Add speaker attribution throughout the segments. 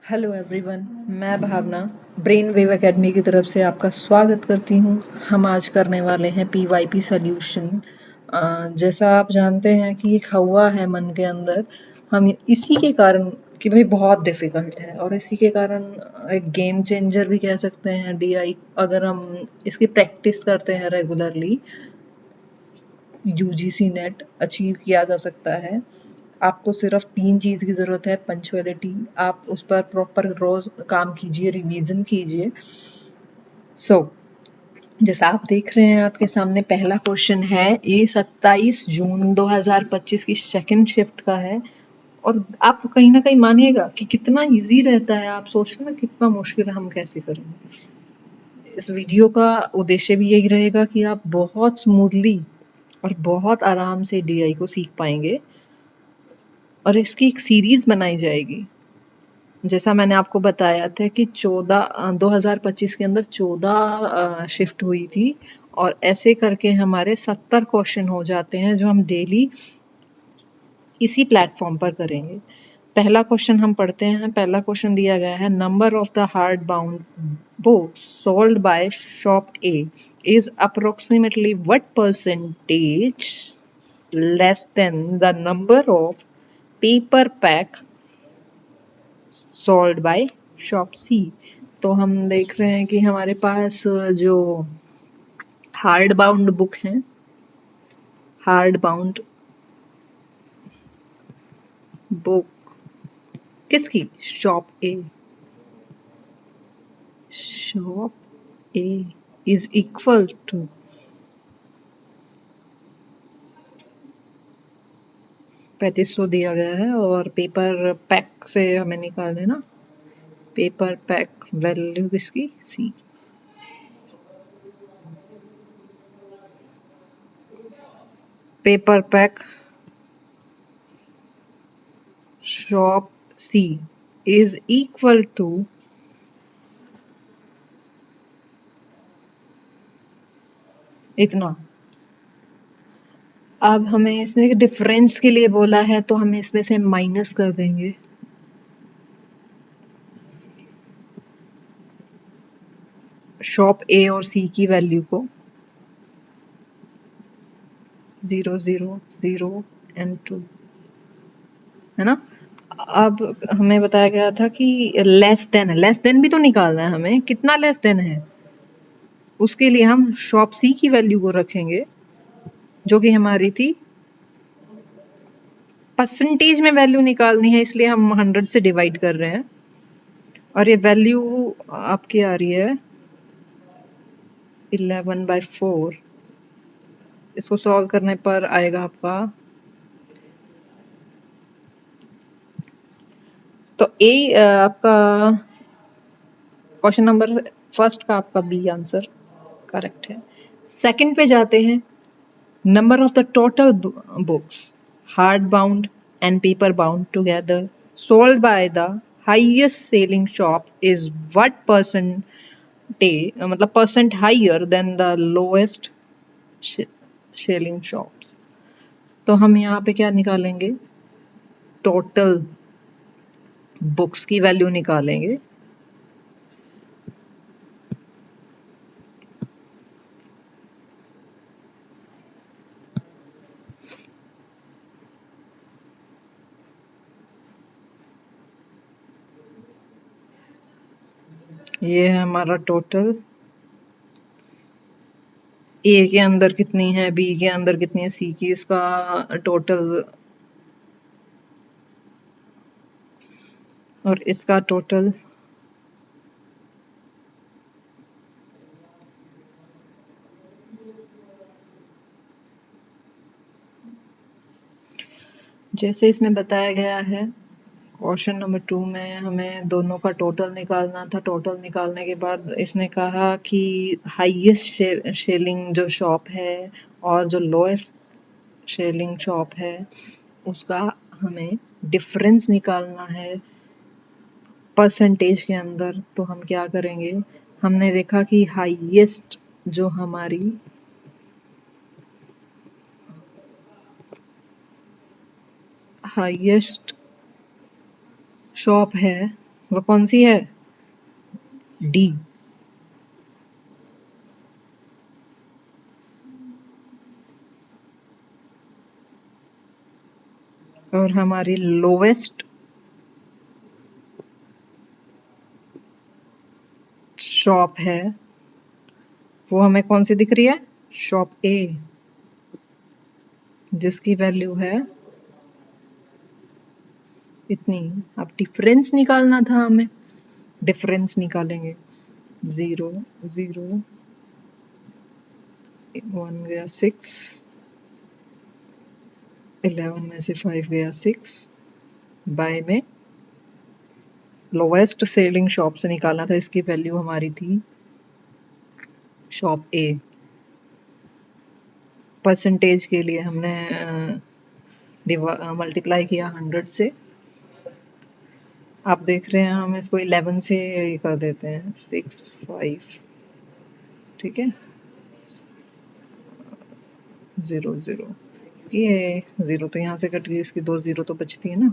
Speaker 1: Hello everyone, मैं भावना brain wave academy की तरफ से आपका स्वागत करती हूँ। हम आज करने वाले हैं पीवाईपी सॉल्यूशन। जैसा आप जानते हैं कि एक हवा है मन के अंदर, हम इसी के कारण कि भाई बहुत डिफ़िकल्ट है और इसी के कारण एक गेम चेंजर भी कह सकते हैं डीआई। अगर हम इसकी प्रैक्टिस करते हैं रेगुलरली, यूजीसी नेट अचीव किया जा सकता है। आपको सिर्फ 3 चीज़ की ज़रूरत है। पंक्चुअलिटी, आप उस पर प्रॉपर रोज़ काम कीजिए, रिवीजन कीजिए। जैसा आप देख रहे हैं आपके सामने पहला क्वेश्चन है, ये 27 जून 2025 की सेकंड शिफ्ट का है और आप कहीं ना कहीं मानिएगा कि कितना इजी रहता है। आप सोच रहे ना कितना मुश्किल है, हम कैसे करेंगे। इस वीडियो का उद्देश्य भी यही रहेगा कि आप बहुत स्मूथली और बहुत आराम से डीआई को सीख पाएंगे और इसकी एक सीरीज बनाई जाएगी। जैसा मैंने आपको बताया था कि 2025 के अंदर 14 शिफ्ट हुई थी और ऐसे करके हमारे 70 क्वेश्चन हो जाते हैं जो हम डेली इसी प्लेटफॉर्म पर करेंगे। पहला क्वेश्चन हम पढ़ते हैं। पहला क्वेश्चन दिया गया है, number of the hard bound books sold by shop A is approximately what percentage less than the number of paper pack sold by shop C. तो हम देख रहे हैं कि हमारे पास जो हार्ड बाउंड बुक हैं, हार्ड बाउंड बुक किसकी? Shop A. Shop A is equal to 3500 दिया गया है और पेपर पैक से हमें निकाल देना। पेपर पैक वैल्यू किसकी? C. Paper pack shop C is equal to इतना। अब हमें इसमें डिफरेंस के लिए बोला है तो हमें इसमें से माइनस कर देंगे। शॉप ए और सी की वैल्यू को 0 0 0 एंड 2 है ना। अब हमें बताया गया था कि लेस देन भी तो निकालना है हमें। कितना लेस देन है उसके लिए हम शॉप सी की वैल्यू को रखेंगे जो कि हमारी थी। परसेंटेज में वैल्यू निकालनी है इसलिए हम 100 से डिवाइड कर रहे हैं और ये वैल्यू आपकी आ रही है 11/4। इसको सॉल्व करने पर आएगा आपका, तो ए आपका क्वेश्चन नंबर फर्स्ट का आपका बी आंसर करेक्ट है। सेकंड पे जाते हैं। Number of the total books hard bound and paper bound together sold by the highest selling shop is what मतलब percent higher than the lowest selling shops. तो हम यहाँ पे क्या निकालेंगे? टोटल बुक्स की वैल्यू निकालेंगे। ये है हमारा टोटल। ए के अंदर कितनी है, बी के अंदर कितनी है, सी की, इसका टोटल और इसका टोटल। जैसे इसमें बताया गया है क्वेश्चन नंबर 2 में हमें दोनों का टोटल निकालना था। टोटल निकालने के बाद इसने कहा कि हाईएस्ट सेलिंग जो शॉप है और जो लोएस्ट सेलिंग शॉप है उसका हमें डिफरेंस निकालना है परसेंटेज के अंदर। तो हम क्या करेंगे? हमने देखा कि हाईएस्ट जो हमारी हाईएस्ट शॉप है वो कौन सी है? डी। और हमारी लोवेस्ट शॉप है वो हमें कौन सी दिख रही है? शॉप ए, जिसकी वैल्यू है इतनी। अब डिफरेंस निकालना था हमें, डिफरेंस निकालेंगे। 0 0 1 गया 6, 11 में से 5 गया 6, बाय में लोवेस्ट सेलिंग शॉप से निकालना था, इसकी वैल्यू हमारी थी शॉप ए। परसेंटेज के लिए हमने मल्टीप्लाई किया 100 से। आप देख रहे हैं हम इसको 11 से ये कर देते हैं 6 5, ठीक है, 0 0, ये 0 तो यहाँ से कट गई, इसकी 2 0 तो बचती है ना।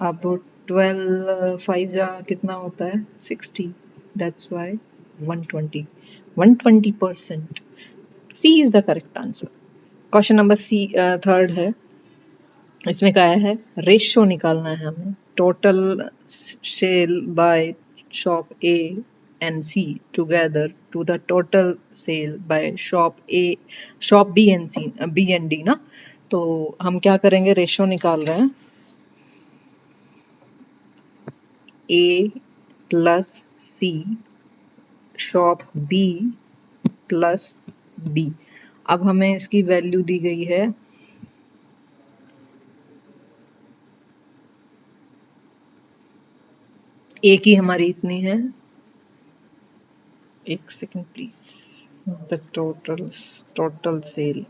Speaker 1: अब 12 5 जा कितना होता है? 60, that's why 120, 120%। C is the correct answer. Question number C third है, इसमें क्या है? रेशियो निकालना है हमें, total sale by shop A and C together to the total sale by shop A, shop B and C, B and D ना। तो हम क्या करेंगे? रेशियो निकाल रहे हैं, A plus C shop B plus D. अब हमें इसकी वैल्यू दी गई है ए की हमारी इतनी है, एक second please, the total cell,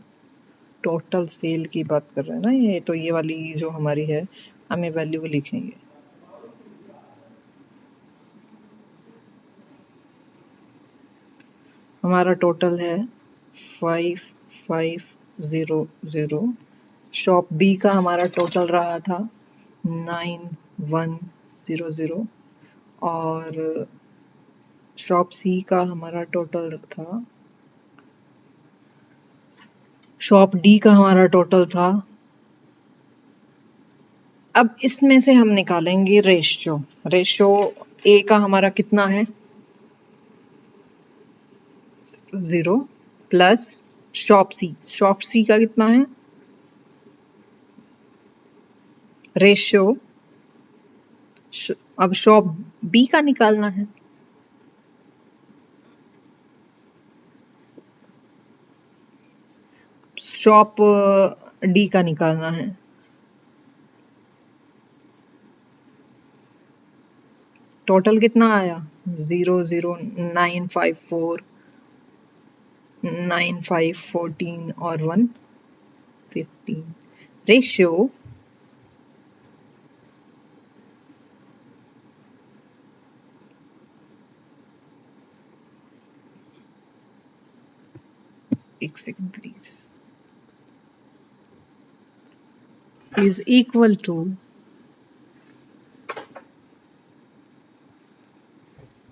Speaker 1: total sale की बात कर रहे हैं ना ये, तो ये वाली जो हमारी है हमें वैल्यू लिखेंगे। हमारा टोटल है 5500, शॉप बी का हमारा टोटल रहा था 9100 और शॉप सी का हमारा टोटल था, शॉप डी का हमारा टोटल था। अब इसमें से हम निकालेंगे रेशियो। रेशियो ए का हमारा कितना है? 0 प्लस शॉप सी का कितना है? रेशियो अब शॉप बी का निकालना है, शॉप डी का निकालना है। टोटल कितना आया? 00954 9514 और 115। रेशियो एक second please, is equal to,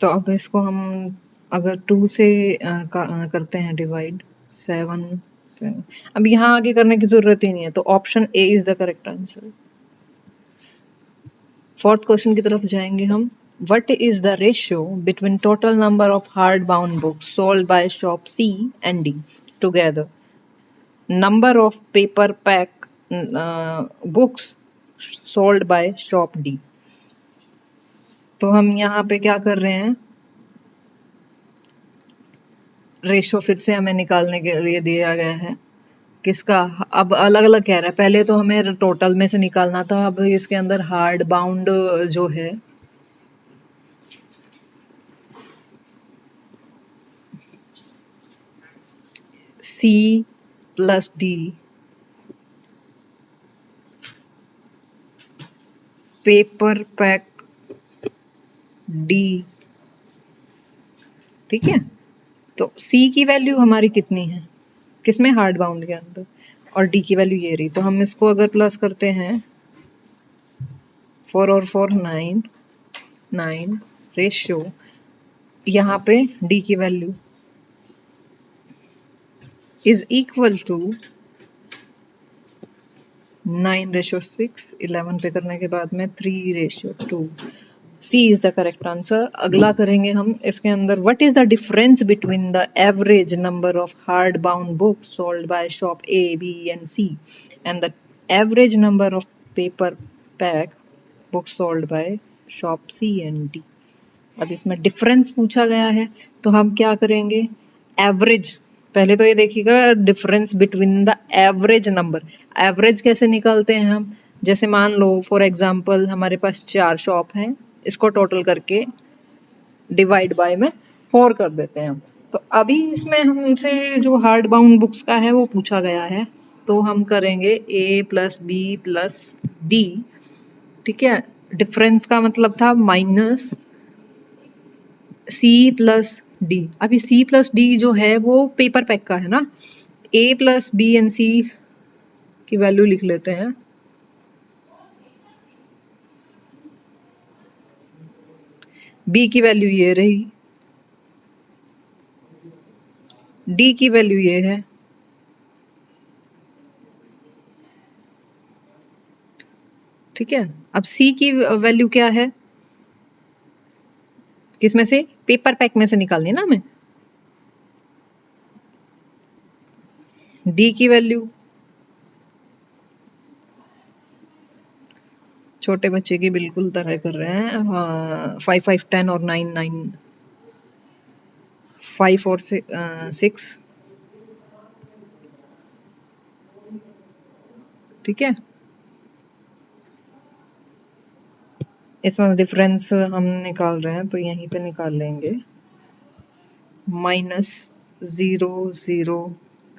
Speaker 1: तो अब इसको हम अगर 2 से करते हैं डिवाइड, 7 7, अब यहाँ आगे करने की जरूरत ही नहीं है, तो option A is the correct answer. Fourth question की तरफ जाएंगे हम। What is the ratio between total number of hardbound books sold by shop C and D together? Number of paperback books sold by shop D. तो हम यहाँ पे क्या कर रहे हैं? रेशो फिर से हमें निकालने के लिए दिया गया है, किसका? अब अलग अलग कह रहा है, पहले तो हमें टोटल में से निकालना था, अब इसके अंदर हार्ड बाउंड जो है C plus D paper pack D, ठीक है। तो सी की वैल्यू हमारी कितनी है किसमें? हार्ड बाउंड के अंदर, और डी की वैल्यू ये रही। तो हम इसको अगर प्लस करते हैं 4 और 4 9, 9 रेशियो, यहाँ पे डी की वैल्यू इज इक्वल टू 9:6, 11 पे करने के बाद में 3:2। C is the correct answer. अगला करेंगे हम इसके अंदर, what is the difference between the average number of hard bound books sold by shop A, B and C and the average number of paper pack books sold by shop C and D. अब इसमें difference पूछा गया है तो हम क्या करेंगे, average, पहले तो ये देखिएगा difference between the average number. Average कैसे निकालते हैं हम, जैसे मान लो फॉर एग्जांपल हमारे पास 4 शॉप हैं, इसको टोटल करके डिवाइड बाय में 4 कर देते हैं। तो अभी इसमें हमसे जो हार्ड बाउंड बुक्स का है वो पूछा गया है, तो हम करेंगे a plus B plus D, ठीक है। डिफरेंस का मतलब था माइनस सी प्लस डी। अभी सी प्लस डी जो है वो पेपर पैक का है ना, ए प्लस बी एंड सी की वैल्यू लिख लेते हैं। बी की वैल्यू ये रही, डी की वैल्यू ये है, ठीक है। अब सी की वैल्यू क्या है, किसमें से, पेपर पैक में से निकालनी है ना हमें। डी की वैल्यू, छोटे बच्चे की बिल्कुल तरह कर रहे हैं, हाँ 5 5 10 और 9 9, 5 और 6, ठीक है। इसमें डिफरेंस हम निकाल रहे हैं तो यहीं पे निकाल लेंगे, -0 0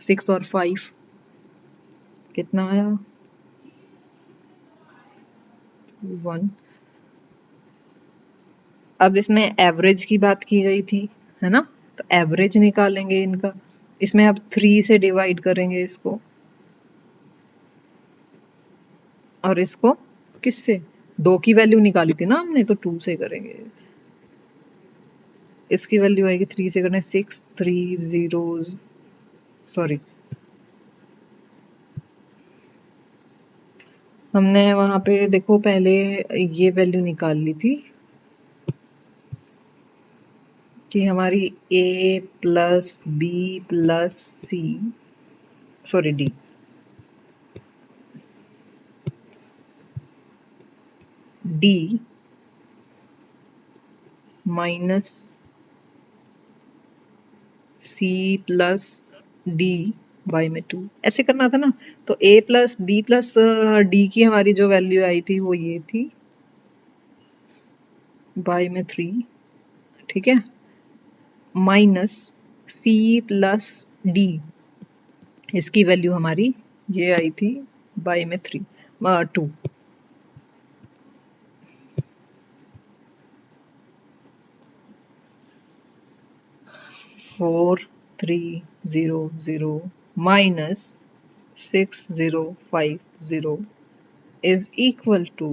Speaker 1: 6 और 5 कितना आया, 1। अब इसमें एवरेज की बात की गई थी, है ना, तो एवरेज निकालेंगे इनका। इसमें अब 3 से डिवाइड करेंगे इसको, और इसको किससे, 2 की वैल्यू निकाली थी ना हमने, तो 2 से करेंगे। इसकी वैल्यू आएगी 3 से करने 6 3 0, सॉरी हमने वहां पे देखो पहले ये वैल्यू निकाल ली थी कि हमारी a plus B plus C, sorry D, D minus C plus D by में 2, ऐसे करना था ना। तो a plus B plus D की हमारी जो वैल्यू आई थी वो ये थी बाई में 3, ठीक है, माइनस सी प्लस डी, इसकी वैल्यू हमारी ये आई थी बाई में 2। 4 3 0 0 minus 6 0 5 0 is equal to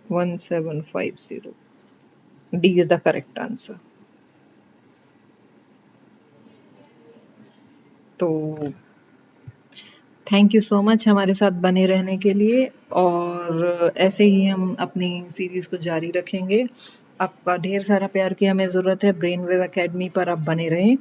Speaker 1: 1750. D is the correct answer. तो थैंक यू सो मच हमारे साथ बने रहने के लिए, और ऐसे ही हम अपनी सीरीज़ को जारी रखेंगे। आपका ढेर सारा प्यार की हमें ज़रूरत है। ब्रेन वेव एकेडमी पर आप बने रहें